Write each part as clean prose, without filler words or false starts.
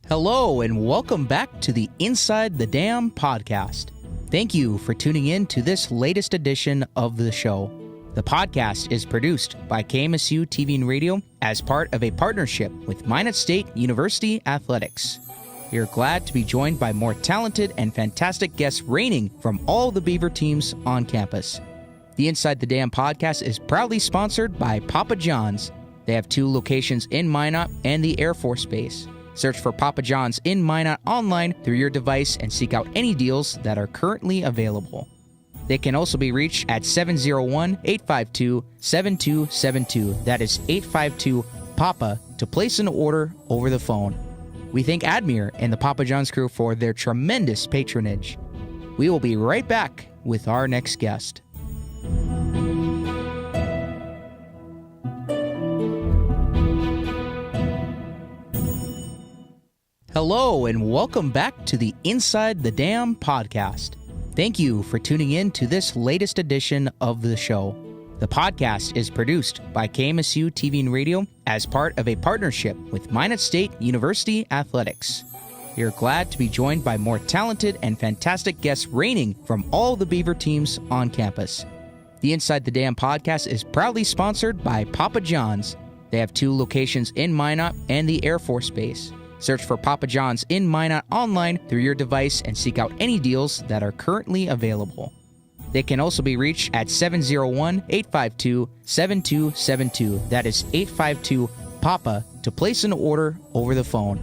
Hello, and welcome back to the Inside the Dam podcast. Thank you for tuning in to this latest edition of the show. The podcast is produced by KMSU TV and Radio as part of a partnership with Minot State University Athletics. We are glad to be joined by more talented and fantastic guests reigning from all the Beaver teams on campus. The Inside the Dam podcast is proudly sponsored by Papa John's. They have 2 locations in Minot and the Air Force Base. Search for Papa John's in Minot online through your device and seek out any deals that are currently available. They can also be reached at 701-852-7272. That is 852-PAPA to place an order over the phone. We thank Admir and the Papa John's crew for their tremendous patronage. We will be right back with our next guest. Hello, and welcome back to the Inside the Dam podcast. Thank you for tuning in to this latest edition of the show. The podcast is produced by KMSU TV and Radio as part of a partnership with Minot State University Athletics. We are glad to be joined by more talented and fantastic guests reigning from all the Beaver teams on campus. The Inside the Dam podcast is proudly sponsored by Papa John's. They have 2 locations in Minot and the Air Force Base. Search for Papa John's in Minot online through your device and seek out any deals that are currently available. They can also be reached at 701-852-7272. That is 852-PAPA to place an order over the phone.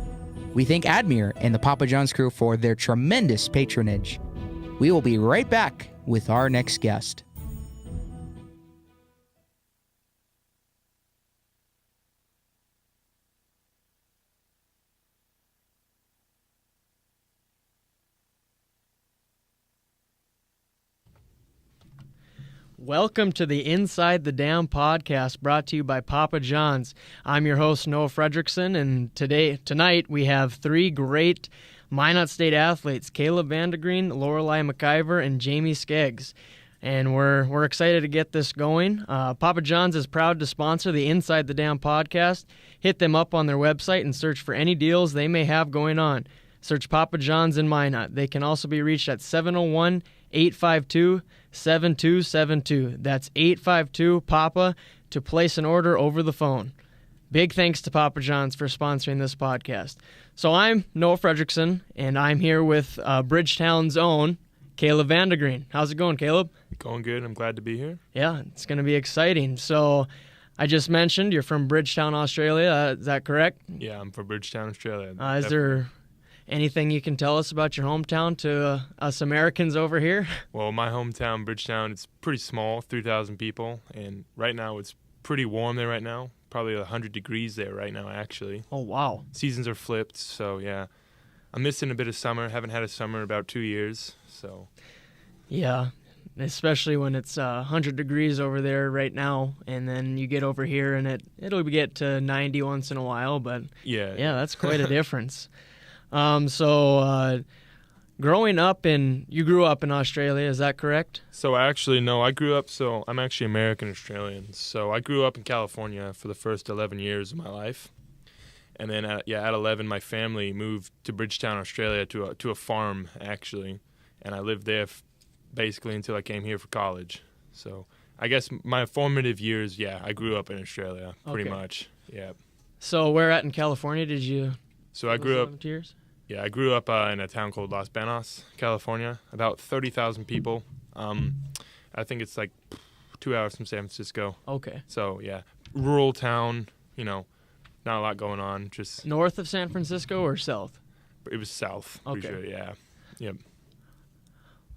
We thank Admir and the Papa John's crew for their tremendous patronage. We will be right back with our next guest. Welcome to the Inside the Dam podcast, brought to you by Papa John's. I'm your host, Noah Fredrickson, and tonight we have 3 great Minot State athletes, Caleb Vandegreen, Lorelei McIver, and Jaime Skeggs. And we're excited to get this going. Papa John's is proud to sponsor the Inside the Dam podcast. Hit them up on their website and search for any deals they may have going on. Search Papa John's in Minot. They can also be reached at 701-852-7272. That's 852-PAPA to place an order over the phone. Big thanks to Papa John's for sponsoring this podcast. So I'm Noah Fredrickson, and I'm here with Bridgetown's own Caleb Vandegreen. How's it going, Caleb? Going good. I'm glad to be here. Yeah, it's going to be exciting. So I just mentioned you're from Bridgetown, Australia. Is that correct? Yeah, I'm from Bridgetown, Australia. Is there anything you can tell us about your hometown to us Americans over here? Well, my hometown, Bridgetown, it's pretty small, 3,000 people, and right now it's pretty warm there right now. Probably 100 degrees there right now, actually. Oh, wow. Seasons are flipped, so yeah. I'm missing a bit of summer. Haven't had a summer in about 2 years, so. Yeah, especially when it's 100 degrees over there right now, and then you get over here and it'll get to 90 once in a while, but yeah, that's quite a difference. Growing up you grew up in Australia, is that correct? So actually, no, I'm actually American-Australian. So I grew up in California for the first 11 years of my life. And then at 11, my family moved to Bridgetown, Australia to a farm, actually. And I lived there basically until I came here for college. So I guess my formative years, I grew up in Australia, pretty much, yeah. So where at in California did you So I grew up. 11 years? Yeah, I grew up in a town called Los Banos, California. About 30,000 people. I think it's like 2 hours from San Francisco. Okay. So yeah, rural town. Not a lot going on. Just north of San Francisco or south? It was south. Okay. Pretty sure, yeah. Yep.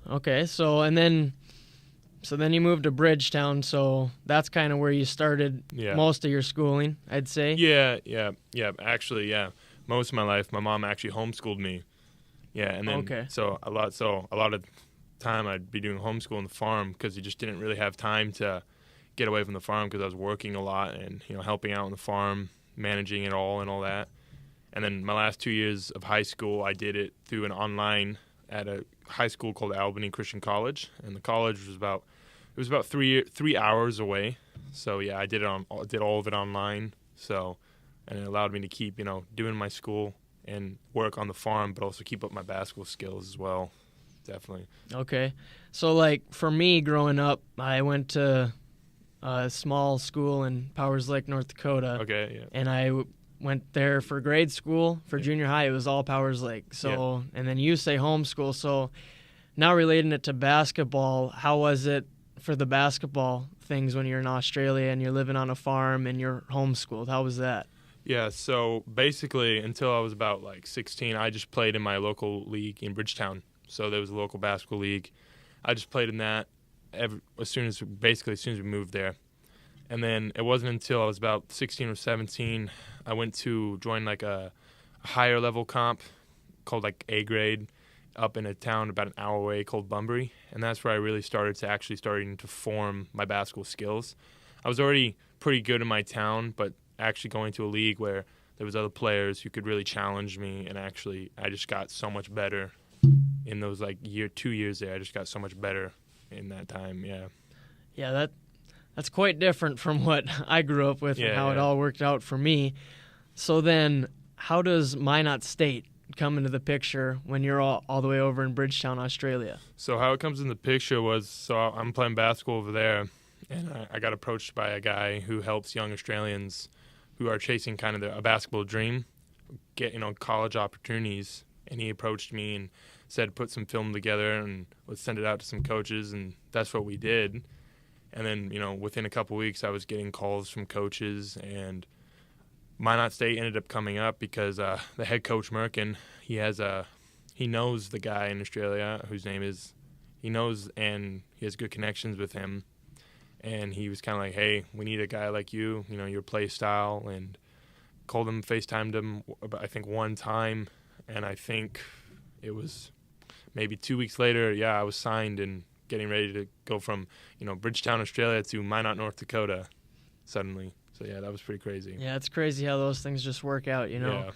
Okay. So then you moved to Bridgetown. So that's kind of where you started most of your schooling, I'd say. Yeah. Actually, yeah. Most of my life, my mom actually homeschooled me. Yeah, and then so a lot of time I'd be doing homeschool on the farm because you just didn't really have time to get away from the farm because I was working a lot and helping out on the farm, managing it all and all that. And then my last 2 years of high school, I did it through an online at a high school called Albany Christian College, and the college was about 3 hours away. So yeah, I did all of it online. So. And it allowed me to keep, doing my school and work on the farm, but also keep up my basketball skills as well. Definitely. Okay. So, like, for me growing up, I went to a small school in Powers Lake, North Dakota. Okay, yeah. And I went there for grade school. For junior high, it was all Powers Lake. So, and then you say homeschool. So, now relating it to basketball, how was it for the basketball things when you're in Australia and you're living on a farm and you're homeschooled? How was that? Yeah, so basically until I was about like 16, I just played in my local league in Bridgetown. So there was a local basketball league. I just played in that as soon as we moved there. And then it wasn't until I was about 16 or 17, I went to join like a higher level comp called like A grade up in a town about an hour away called Bunbury. And that's where I really starting to form my basketball skills. I was already pretty good in my town, but actually going to a league where there was other players who could really challenge me, and actually I just got so much better in those like 2 years there. I just got so much better in that time. Yeah, that's quite different from what I grew up with and how it all worked out for me. So then how does Minot State come into the picture when you're all the way over in Bridgetown, Australia? So how it comes in the picture was, so I'm playing basketball over there, and I got approached by a guy who helps young Australians who are chasing kind of a basketball dream get college opportunities. And he approached me and said, put some film together and let's send it out to some coaches. And that's what we did. And then, within a couple weeks, I was getting calls from coaches. And Minot State ended up coming up because the head coach, Merkin, he knows the guy in Australia whose name is, he knows, and he has good connections with him. And he was kind of like, hey, we need a guy like you, your play style. And called him, FaceTimed him, I think, one time. And I think it was maybe 2 weeks later, I was signed and getting ready to go from, Bridgetown, Australia to Minot, North Dakota suddenly. So, that was pretty crazy. Yeah, it's crazy how those things just work out, Yeah.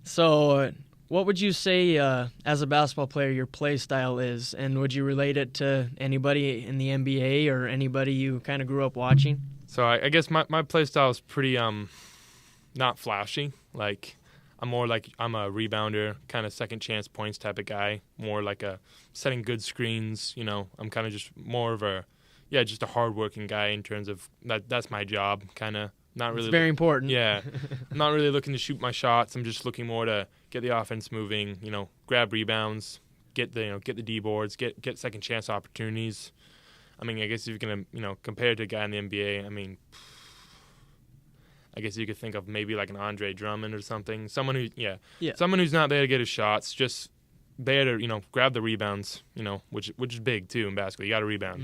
So what would you say as a basketball player your play style is? And would you relate it to anybody in the NBA or anybody you kind of grew up watching? So I guess my play style is pretty not flashy. Like, I'm a rebounder, kind of second chance points type of guy, more like a setting good screens. I'm kind of just more of just a hardworking guy in terms of that's my job, kind of. Not really. It's very important. Yeah. I'm not really looking to shoot my shots. I'm just looking more to get the offense moving, grab rebounds, get the D boards, get second chance opportunities. I mean, I guess if you're going to, compare it to a guy in the NBA, I mean, I guess you could think of maybe like an Andre Drummond or something. Someone who's not there to get his shots, just there to, grab the rebounds, which is big too in basketball. You got to rebound,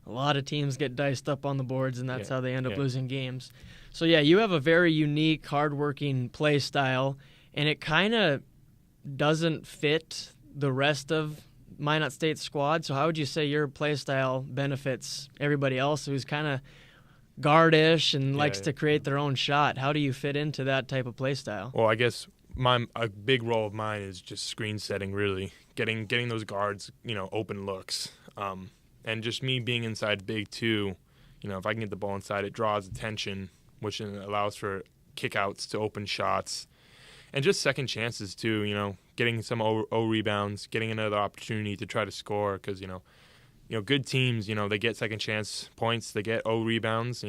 A lot of teams get diced up on the boards, and that's how they end up losing games. So, you have a very unique, hardworking play style, and it kind of doesn't fit the rest of Minot State's squad. So how would you say your play style benefits everybody else who's kind of guardish and likes to create their own shot? How do you fit into that type of play style? Well, I guess a big role of mine is just screen setting, really. Getting those guards, open looks. And just me being inside big too, if I can get the ball inside, it draws attention, which then allows for kickouts to open shots. And just second chances too, getting some O rebounds, getting another opportunity to try to score because, good teams, they get second chance points, they get O rebounds,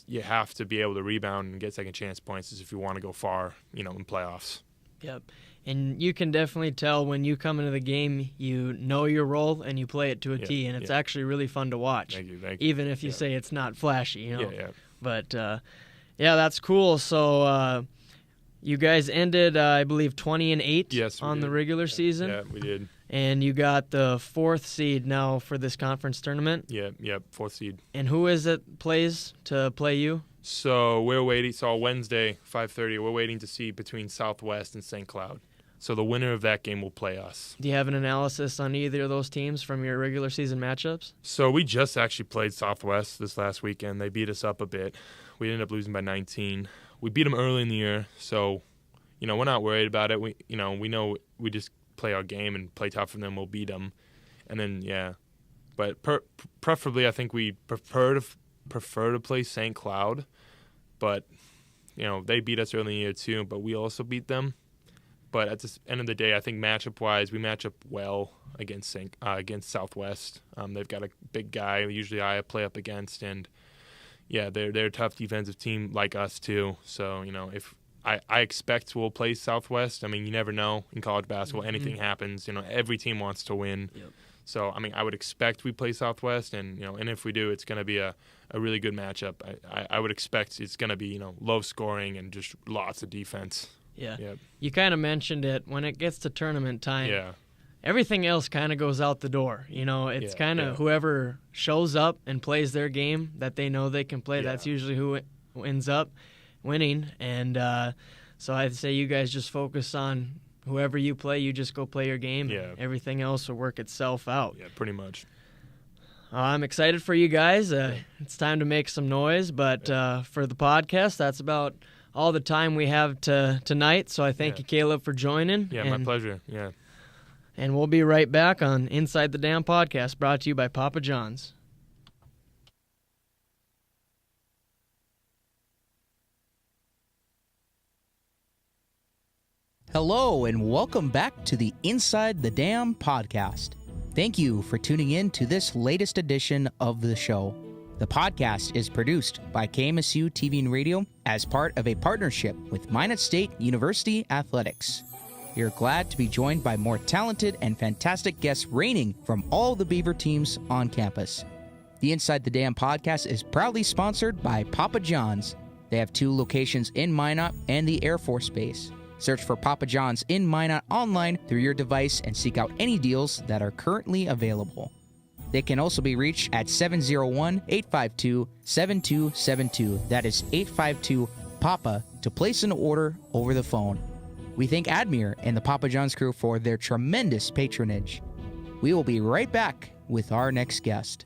you have to be able to rebound and get second chance points if you want to go far, in playoffs. Yep. And you can definitely tell when you come into the game, you know your role and you play it to a T, and it's actually really fun to watch. Thank you. Even if you say it's not flashy, Yeah. But, that's cool. So you guys ended, I believe, 20-8 on the regular season. Yeah, we did. And you got the 4th seed now for this conference tournament. Yeah, 4th seed. And who is it plays to play you? So we're waiting. So Wednesday, 5:30, we're waiting to see between Southwest and St. Cloud. So the winner of that game will play us. Do you have an analysis on either of those teams from your regular season matchups? So we just actually played Southwest this last weekend. They beat us up a bit. We ended up losing by 19. We beat them early in the year, so we're not worried about it. We know we just play our game and play tough for them. We'll beat them, and then But preferably, I think we prefer to play St. Cloud, but they beat us early in the year too, but we also beat them. But at the end of the day, I think matchup-wise, we match up well against Southwest. They've got a big guy, usually I play up against, and yeah, they're a tough defensive team like us too. So if I expect we'll play Southwest. I mean, you never know in college basketball. Mm-hmm. Anything happens. Every team wants to win. Yep. So I mean, I would expect we play Southwest, and and if we do, it's going to be a really good matchup. I would expect it's going to be low scoring and just lots of defense. Yeah. Yep. You kind of mentioned it. When it gets to tournament time, everything else kind of goes out the door. It's kind of whoever shows up and plays their game that they know they can play. That's usually who ends up winning. And so I'd say you guys just focus on whoever you play. You just go play your game. Yeah. Everything else will work itself out. Yeah, pretty much. I'm excited for you guys. It's time to make some noise. But for the podcast, that's about all the time we have tonight. So I thank you, Caleb, for joining. Yeah, my pleasure. Yeah. And we'll be right back on Inside the Dam podcast, brought to you by Papa John's. Hello, and welcome back to the Inside the Dam podcast. Thank you for tuning in to this latest edition of the show. The podcast is produced by KMSU TV and Radio as part of a partnership with Minot State University Athletics. We are glad to be joined by more talented and fantastic guests reigning from all the Beaver teams on campus. The Inside the Dam podcast is proudly sponsored by Papa John's. They have 2 locations in Minot and the Air Force Base. Search for Papa John's in Minot online through your device and seek out any deals that are currently available. They can also be reached at 701-852-7272. That is 852-PAPA to place an order over the phone. We thank Admir and the Papa John's crew for their tremendous patronage. We will be right back with our next guest.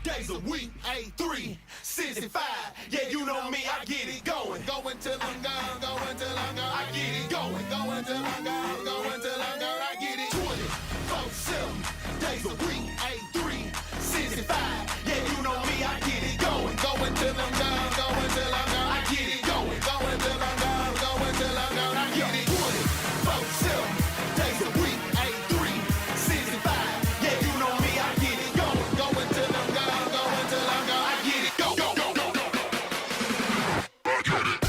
Days a week, 365. Yeah, you know me, I get it going. Going till I'm gone, going till I'm gone. I get it going. Going till I'm gone, going till I'm gone. I get it 24/7. Days a week, 365. Yeah, you know me, I get it going. Going till I'm gone, going till I'm gone. I get it going. Going till I'm gone, going till I'm gone. I get it 24/7. Days a week, 365. Yeah, you know me, I get it going. Going till I'm gone, going till I'm gone. I get it go, go, go, go, go, go. I get it.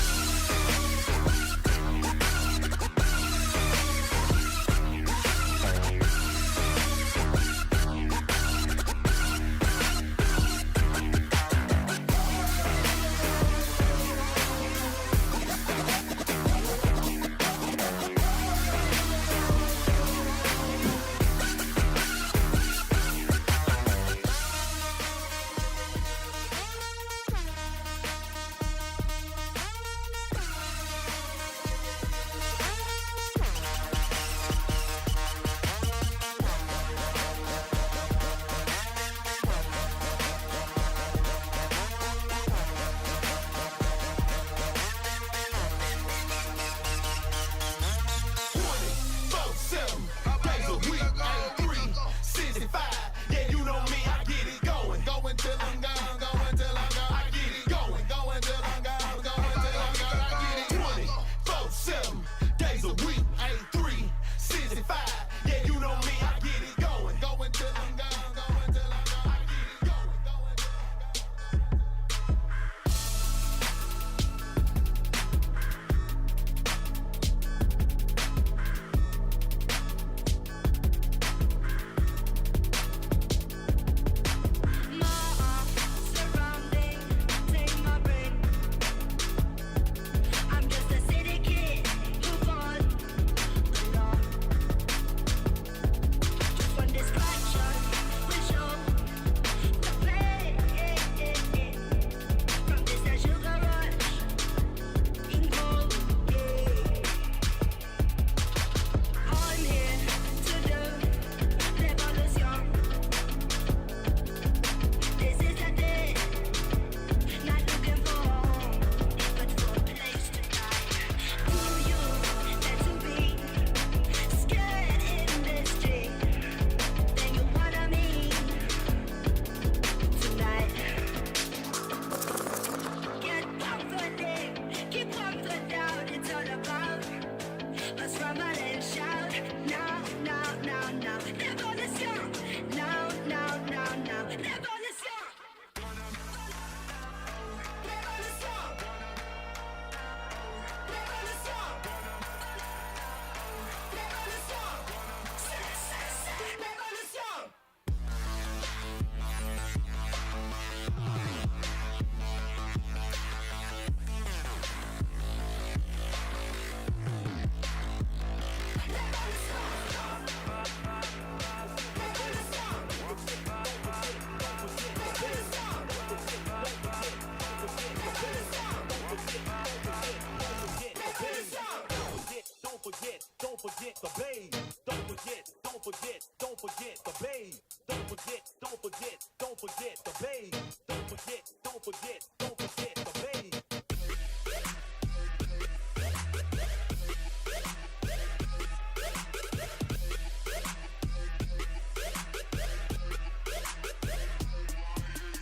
forget the babe. Don't forget, don't forget, don't forget the babe. Don't forget, don't forget, don't forget the babe.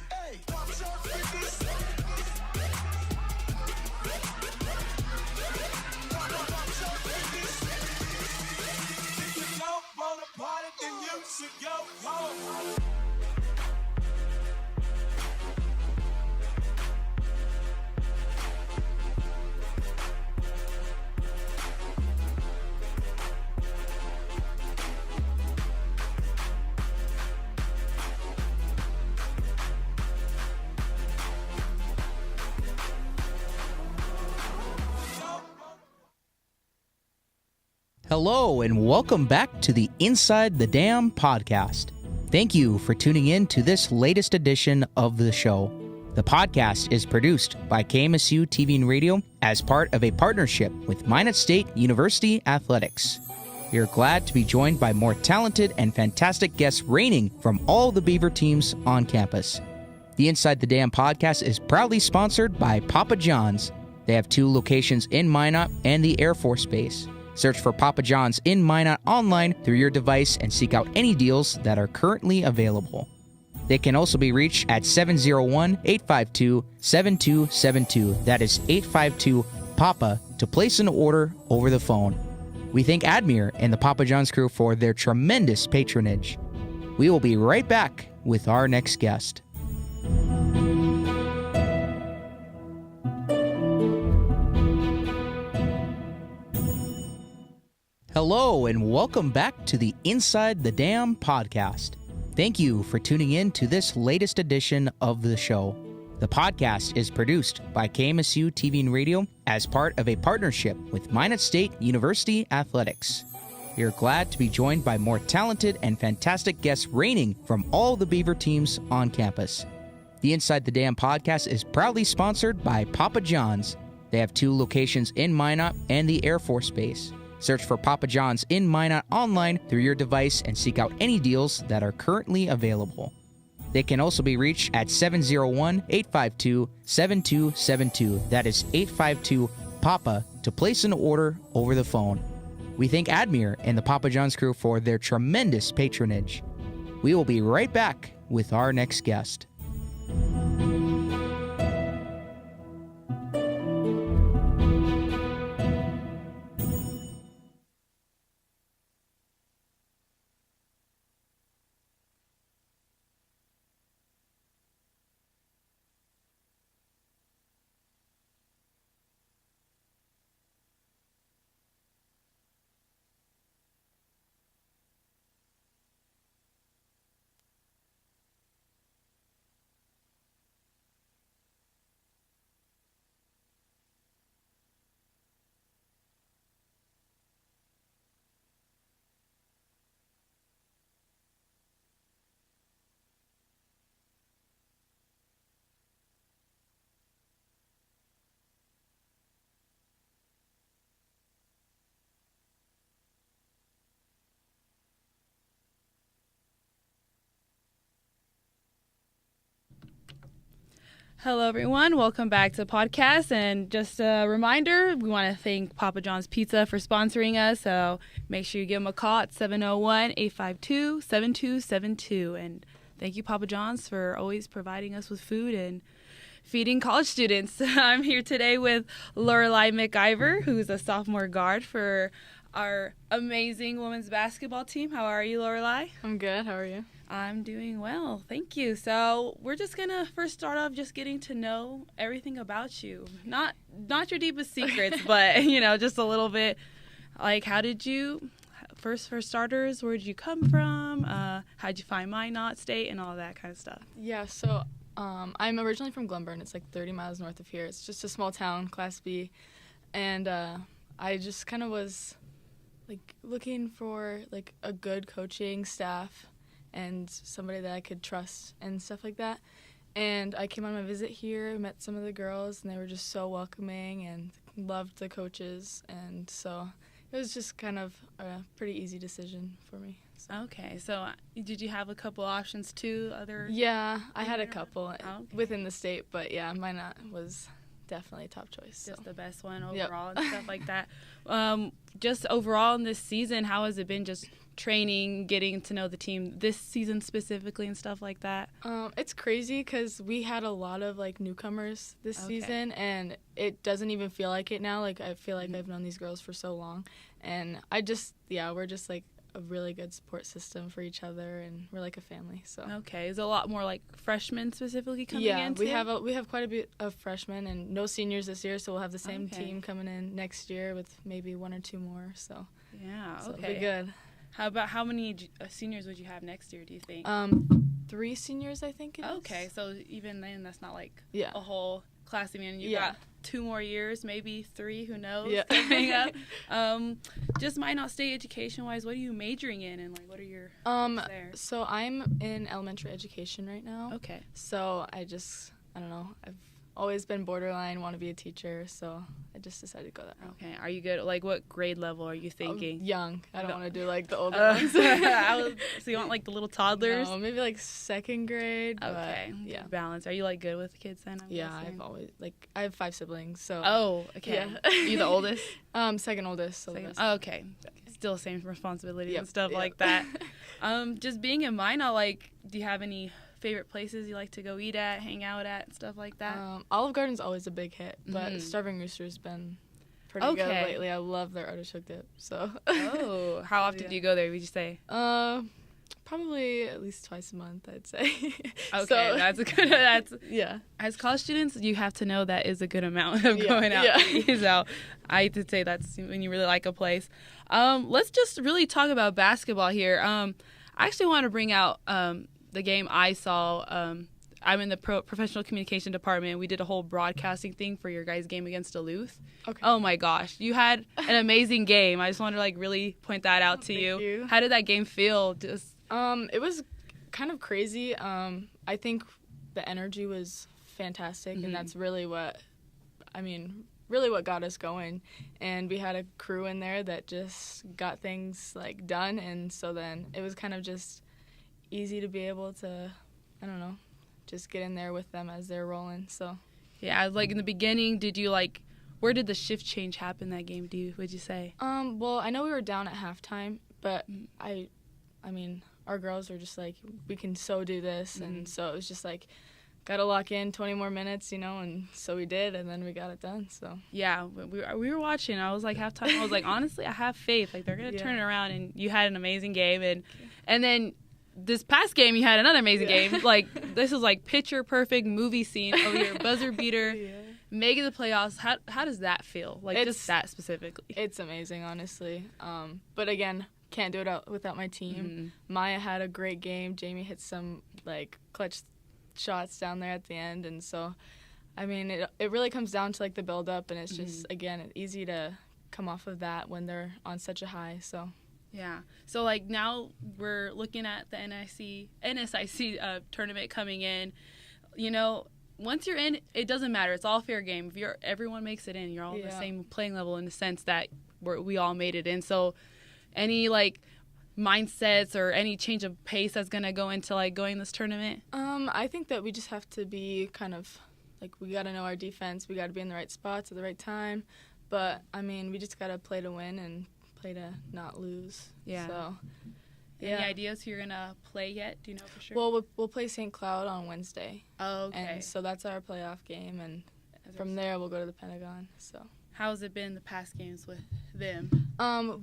Hey, pop shot fitness. Pop shot fitness. If you don't wanna party, then you should go home. Hello, and welcome back to the Inside the Dam podcast. Thank you for tuning in to this latest edition of the show. The podcast is produced by KMSU TV and Radio as part of a partnership with Minot State University Athletics. We are glad to be joined by more talented and fantastic guests reigning from all the Beaver teams on campus. The Inside the Dam podcast is proudly sponsored by Papa John's. They have 2 locations in Minot and the Air Force Base. Search for Papa John's in Minot online through your device and seek out any deals that are currently available. They can also be reached at 701-852-7272. That is 852-PAPA to place an order over the phone. We thank Admir and the Papa John's crew for their tremendous patronage. We will be right back with our next guest. Hello, and welcome back to the Inside the Dam podcast. Thank you for tuning in to this latest edition of the show. The podcast is produced by KMSU TV and Radio as part of a partnership with Minot State University Athletics. We are glad to be joined by more talented and fantastic guests reigning from all the Beaver teams on campus. The Inside the Dam podcast is proudly sponsored by Papa John's. They have 2 locations in Minot and the Air Force Base. Search for Papa John's in Minot online through your device and seek out any deals that are currently available. They can also be reached at 701-852-7272. That is 852-PAPA to place an order over the phone. We thank Admir and the Papa John's crew for their tremendous patronage. We will be right back with our next guest. Hello, everyone. Welcome back to the podcast. And just a reminder, we want to thank Papa John's Pizza for sponsoring us. So make sure you give them a call at 701-852-7272. And thank you, Papa John's, for always providing us with food and feeding college students. I'm here today with Lorelei McIver, who's a sophomore guard for our amazing women's basketball team. How are you, Lorelei? I'm good. How are you? I'm doing well, thank you. So we're just gonna first start off just getting to know everything about you. Not your deepest secrets, but just a little bit. Like, how did you for starters? Where did you come from? How'd you find Minot State and all that kind of stuff? Yeah. So I'm originally from Glenburn. It's like 30 miles north of here. It's just a small town, Class B, and I just kind of was like looking for like a good coaching staff and somebody that I could trust and stuff like that. And I came on my visit here, met some of the girls, and they were just so welcoming and loved the coaches. And so it was just kind of a pretty easy decision for me. So. Okay, so did you have a couple options too? Yeah, I had a couple Okay. within the state, but yeah, Minot was definitely a top choice. Just so. the best one Yep. overall and stuff like that. Just overall in this season, how has it been just training, getting to know the team this season specifically and stuff like that? It's crazy because we had a lot of like newcomers this season, and it doesn't even feel like it now. Like I feel like I've known these girls for so long, and we're just like a really good support system for each other, and we're like a family. So Okay, is it a lot more like freshmen specifically coming in? Yeah, we have quite a bit of freshmen and no seniors this year, so we'll have the same team coming in next year with maybe 1 or 2 more. So yeah, so okay, it'll be good. How many seniors would you have next year? Do you think? 3 seniors, I think. It is. Okay, so even then, that's not like Yeah. a whole class. I mean, you Yeah. got 2 more years, maybe 3. Who knows? Yeah. Coming up. Just Minot State education-wise, what are you majoring in, and like what are your there? So I'm in elementary education right now. Okay. So I don't know. I've always been borderline, want to be a teacher, so I just decided to go that route. Okay. Are you good? Like, what grade level are you thinking? Young. I don't want to do like the older ones. So you want like the little toddlers? No, maybe like 2nd grade. Okay. But, yeah. Balance. Are you like good with kids then? I'm Yeah, guessing? I have 5 siblings, so. Oh, okay. Yeah. You the oldest? 2nd oldest. So Okay. Still same responsibilities and stuff Yep. like that. Just being in Minot, like, do you have any favorite places you like to go eat at, hang out at, and stuff like that? Olive Garden's always a big hit, but Starving Rooster's been pretty good lately. I love their artichoke dip. So. Oh, how often do you go there? Would you say? Probably at least twice a month, I'd say. Okay, So, that's a good. That's yeah. as college students, you have to know that is a good amount of Yeah, going out. yeah. To eat. So I hate to say that's when you really like a place. Let's just really talk about basketball here. I actually want to bring out the game I saw. I'm in the professional communication department. We did a whole broadcasting thing for your guys' game against Duluth. Okay. Oh my gosh, you had an amazing game. I just want to like really point that out to Thank you. How did that game feel? Just It was kind of crazy. I think the energy was fantastic, and that's really what got us going. And we had a crew in there that just got things like done, and so then it was kind of just easy to be able to, I don't know, just get in there with them as they're rolling. So yeah, like in the beginning, did you like? Where did the shift change happen that game? Would you say? Well, I know we were down at halftime, but I mean, our girls were just like, we can so do this, and so it was just like, gotta lock in 20 more minutes, and so we did, and then we got it done. So yeah, we were watching. I was like halftime. I was like, honestly, I have faith. Like they're gonna turn it around, and you had an amazing game, and then this past game you had another amazing game. Like this was like picture perfect movie scene of your buzzer beater, making the playoffs. How does that feel? Like just that specifically. It's amazing, honestly. But again, can't do it without my team. Maya had a great game. Jamie hit some like clutch shots down there at the end, and so I mean it really comes down to like the build up, and it's just again easy to come off of that when they're on such a high. So yeah. So like now we're looking at the NSIC tournament coming in. Once you're in, it doesn't matter. It's all fair game. If everyone makes it in, you're all on the same playing level in the sense that we all made it in. So any like mindsets or any change of pace that's gonna go into like going this tournament? I think that we just have to be kind of like, we got to know our defense. We got to be in the right spots at the right time. But I mean, we just got to play to win and play to not lose. Yeah. So any ideas who you're gonna play yet? Do you know for sure? Well, we'll play St. Cloud on Wednesday. Oh, okay. And so that's our playoff game, and from there we'll go to the Pentagon. So how has it been the past games with them?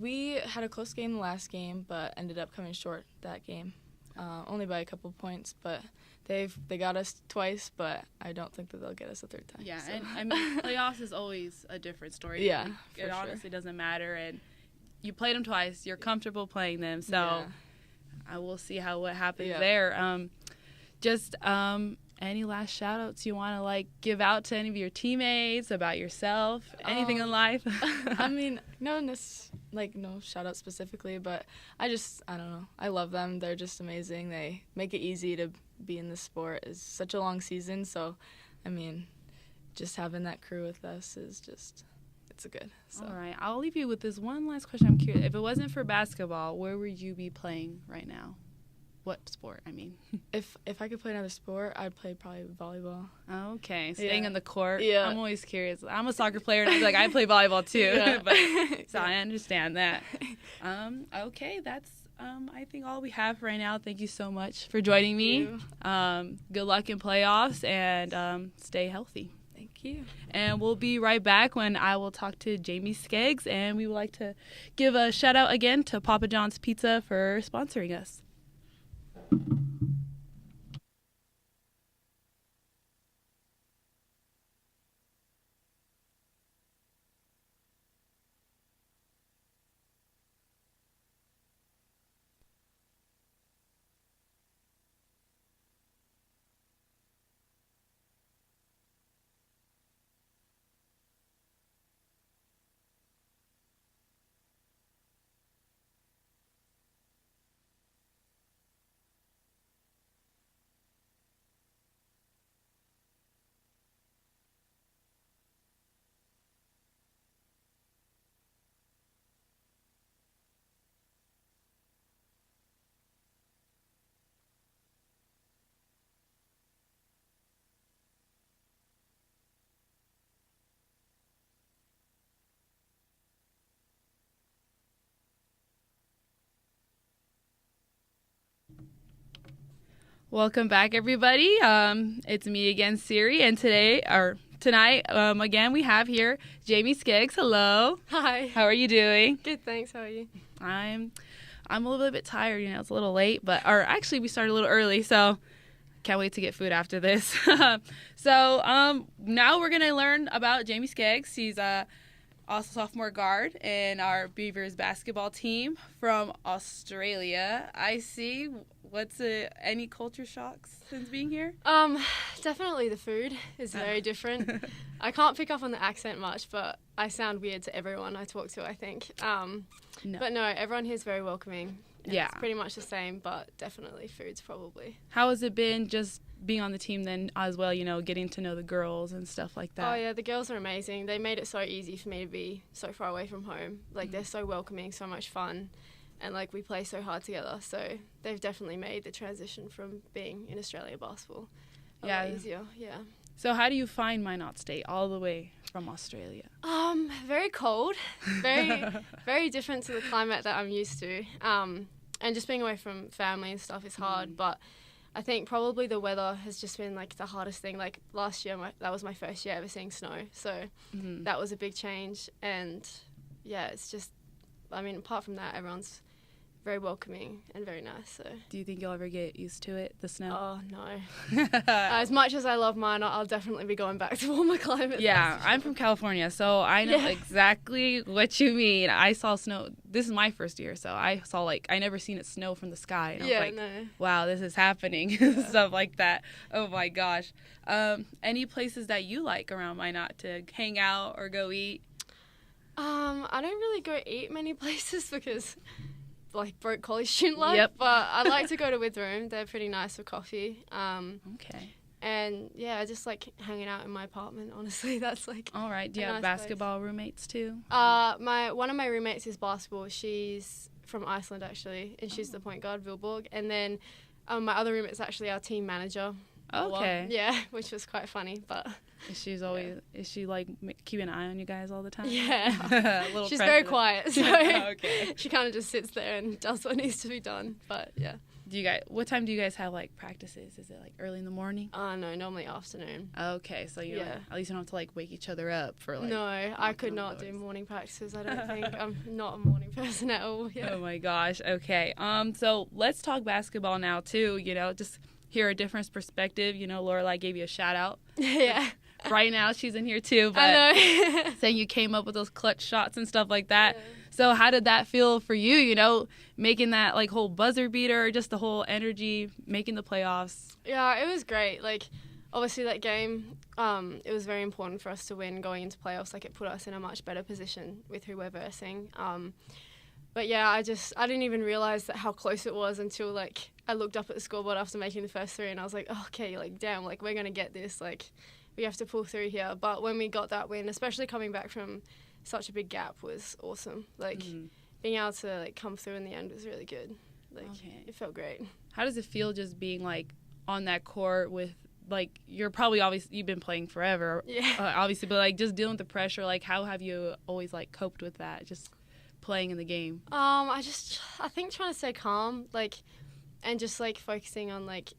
We had a close game the last game, but ended up coming short that game, only by a couple points. But they got us twice, but I don't think that they'll get us a third time. Yeah, so. and I mean playoffs is always a different story. Yeah, it honestly doesn't matter, and you played them twice. You're comfortable playing them, so I will see what happens there. Just any last shout outs you want to like give out to any of your teammates, about yourself, anything in life? I mean, no shout out specifically, but I don't know. I love them. They're just amazing. They make it easy to be in this sport. It's such a long season, so I mean, just having that crew with us is just, it's good. So. All right. I'll leave you with this one last question. I'm curious. If it wasn't for basketball, where would you be playing right now? What sport, I mean? If I could play another sport, I'd play probably volleyball. Okay. Staying on the court. Yeah. I'm always curious. I'm a soccer player, and I was like, I play volleyball too. Yeah. But, so I understand that. Okay. That's, I think, all we have right now. Thank you so much for joining me. Good luck in playoffs, and stay healthy. Thank you. And we'll be right back when I will talk to Jaime Skeggs, and we would like to give a shout out again to Papa John's Pizza for sponsoring us. Welcome back, everybody. It's me again, Siri, and tonight, again, we have here Jaime Skeggs. Hello. Hi. How are you doing? Good, thanks. How are you? I'm a little bit tired. It's a little late, or actually, we started a little early, so can't wait to get food after this. So now we're gonna learn about Jaime Skeggs. He's also sophomore guard in our Beavers basketball team from Australia. I see. Any culture shocks since being here? Definitely the food is very different. I can't pick up on the accent much, but I sound weird to everyone I talk to, I think. No. But no, everyone here is very welcoming. Yeah. It's pretty much the same, but definitely food's probably. How has it been just being on the team then as well, getting to know the girls and stuff like that? Oh, yeah, the girls are amazing. They made it so easy for me to be so far away from home. They're so welcoming, so much fun. And, we play so hard together. So they've definitely made the transition from being in Australia basketball a lot easier. Yeah. So how do you find Minot State all the way from Australia? Very cold. Very, very different to the climate that I'm used to. And just being away from family and stuff is hard. But I think probably the weather has just been, the hardest thing. Last year, that was my first year ever seeing snow. So that was a big change. And, yeah, it's just, apart from that, everyone's very welcoming and very nice. So. Do you think you'll ever get used to it, the snow? Oh, no. As much as I love Minot, I'll definitely be going back to warmer climates. Yeah, I'm from California, so I know exactly what you mean. I saw snow. This is my first year, so I saw, I never seen it snow from the sky. And I was wow, this is happening, stuff like that. Oh, my gosh. Any places that you like around Minot to hang out or go eat? I don't really go eat many places because... broke college student life, but I like to go to Withroom. They're pretty nice for coffee. Okay. And yeah, I just like hanging out in my apartment, honestly. That's all right. Do you have basketball roommates too? One of my roommates is basketball. She's from Iceland actually, and she's the point guard, Vilborg. And then my other roommate's actually our team manager. Okay. Yeah, which was quite funny, but is she keeping an eye on you guys all the time? Yeah. She's very quiet, so okay. She kind of just sits there and does what needs to be done. But yeah. What time do you guys have practices? Is it early in the morning? No, normally afternoon. Okay, so you at least you don't have to wake each other up for No, I could not do morning practices. I don't think I'm not a morning person at all. Yeah. Oh my gosh. Okay. So let's talk basketball now too. Just hear a different perspective. Lorelei gave you a shout out. Yeah. Right now she's in here too, but I know. saying you came up with those clutch shots and stuff like that. Yeah. So how did that feel for you, making that whole buzzer beater, just the whole energy, making the playoffs? Yeah, it was great. Obviously that game, it was very important for us to win going into playoffs. It put us in a much better position with who we're versing. But yeah, I didn't even realize how close it was until I looked up at the scoreboard after making the first three and I was like, oh, okay, damn, we're going to get this. We have to pull through here. But when we got that win, especially coming back from such a big gap was awesome. Like being able to like come through in the end was really good. Like it felt great. How does it feel just being like on that court with like you're probably obviously you've been playing forever, obviously, but like just dealing with the pressure, like how have you always like coped with that, just playing in the game? I think trying to stay calm, like, and just like focusing on like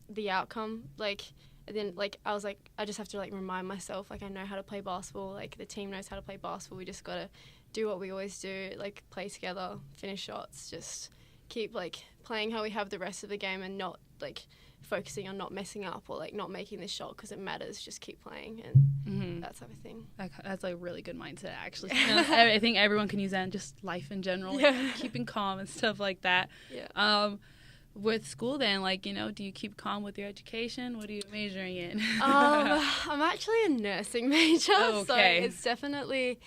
the outcome, like, and then like I was like I just have to like remind myself like I know how to play basketball, like the team knows how to play basketball, we just gotta do what we always do, like play together, finish shots, just keep like playing how we have the rest of the game and not like focusing on not messing up or like not making this shot because it matters, just keep playing and that type of thing. That's like a really good mindset actually. I think everyone can use that in just life in general, like, keeping calm and stuff like that. With school then, like, you know, do you keep calm with your education? What are you majoring in? I'm actually a nursing major, so it's definitely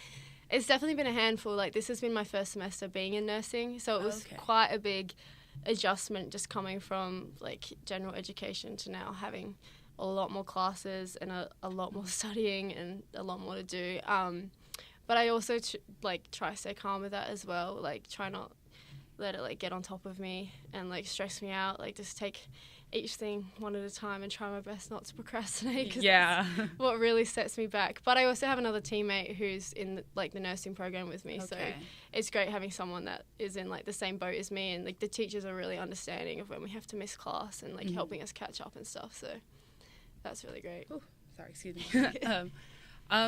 been a handful. Like this has been my first semester being in nursing, so it was quite a big adjustment just coming from like general education to now having a lot more classes and a lot more studying and a lot more to do. But I also try to stay calm with that as well, like try not let it like get on top of me and like stress me out, like just take each thing one at a time and try my best not to procrastinate, because that's what really sets me back. But I also have another teammate who's in the nursing program with me, so it's great having someone that is in like the same boat as me, and like the teachers are really understanding of when we have to miss class and like helping us catch up and stuff, so that's really great. Oh, sorry, excuse me.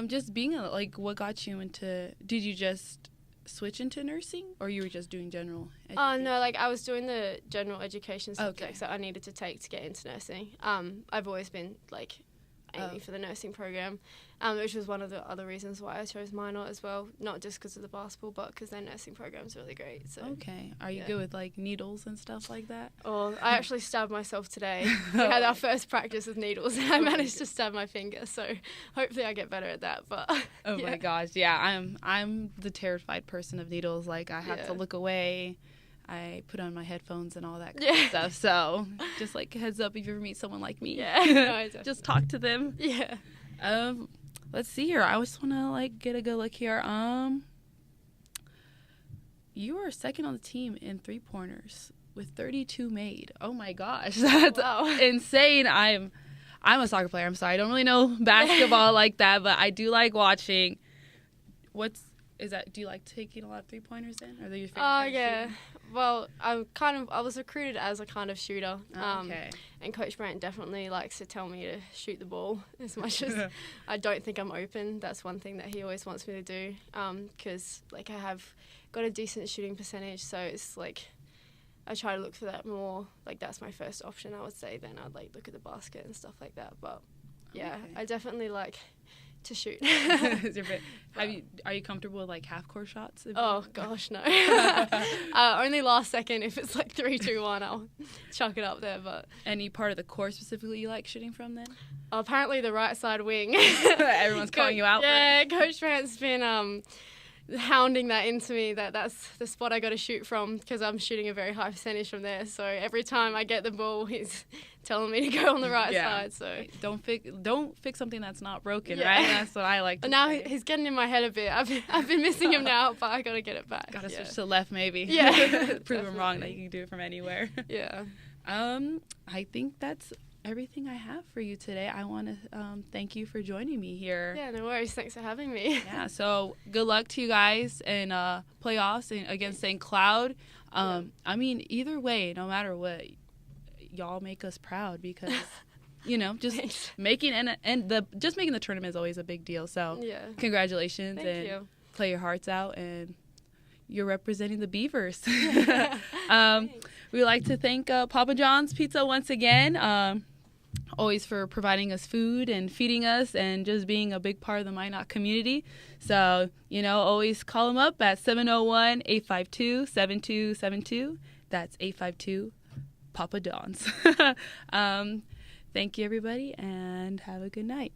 Just being like, what got you into, did you just switch into nursing or you were just doing general education? No, like I was doing the general education subjects that I needed to take to get into nursing. I've always been like aiming for the nursing program, which was one of the other reasons why I chose Minot as well, not just because of the basketball but because their nursing program's really great. So are you good with like needles and stuff like that? Oh, I actually stabbed myself today. We had our first practice with needles and I managed to stab my finger, so hopefully I get better at that. But my gosh, I'm the terrified person of needles. Like I have to look away, I put on my headphones and all that kind of stuff. So just like heads up if you ever meet someone like me. Just talk to them. Let's see here. I just want to like get a good look here. You are second on the team in 3-pointers with 32 made. Oh my gosh, that's insane. I'm a soccer player. I'm sorry, I don't really know basketball like that, but I do like watching. Do you like taking a lot of 3-pointers then? Are they your favorite? Well, I was recruited as a kind of shooter. And Coach Brant definitely likes to tell me to shoot the ball as much as I don't think I'm open. That's one thing that he always wants me to do. Because like I have got a decent shooting percentage, so it's like I try to look for that more. Like that's my first option, I would say. Then I'd like look at the basket and stuff like that. But I definitely like to shoot. Are you comfortable with like half court shots? Oh gosh, no. Only last second. If it's like 3, 2, 1, I'll chuck it up there. But any part of the court specifically you like shooting from then? Apparently the right side wing. Everyone's calling you out. Yeah, Coach Brant's been hounding that into me, that's the spot I got to shoot from, because I'm shooting a very high percentage from there. So every time I get the ball, he's telling me to go on the right side. So don't fix something that's not broken, right? That's what I like to now say. He's getting in my head a bit. I've been missing him now, but I got to get it back. Got to switch to left maybe. Prove him wrong that you can do it from anywhere. I think that's everything I have for you today. I want to thank you for joining me here. Yeah, no worries. Thanks for having me. So good luck to you guys in playoffs and against St. Cloud. I mean, either way, no matter what, y'all make us proud, because just making making the tournament is always a big deal. So congratulations. Thank you. Play your hearts out, and you're representing the Beavers. We'd like to thank Papa John's Pizza once again. Always for providing us food and feeding us and just being a big part of the Minot community. So, always call them up at 701-852-7272. That's 852 Papa John's. Thank you, everybody, and have a good night.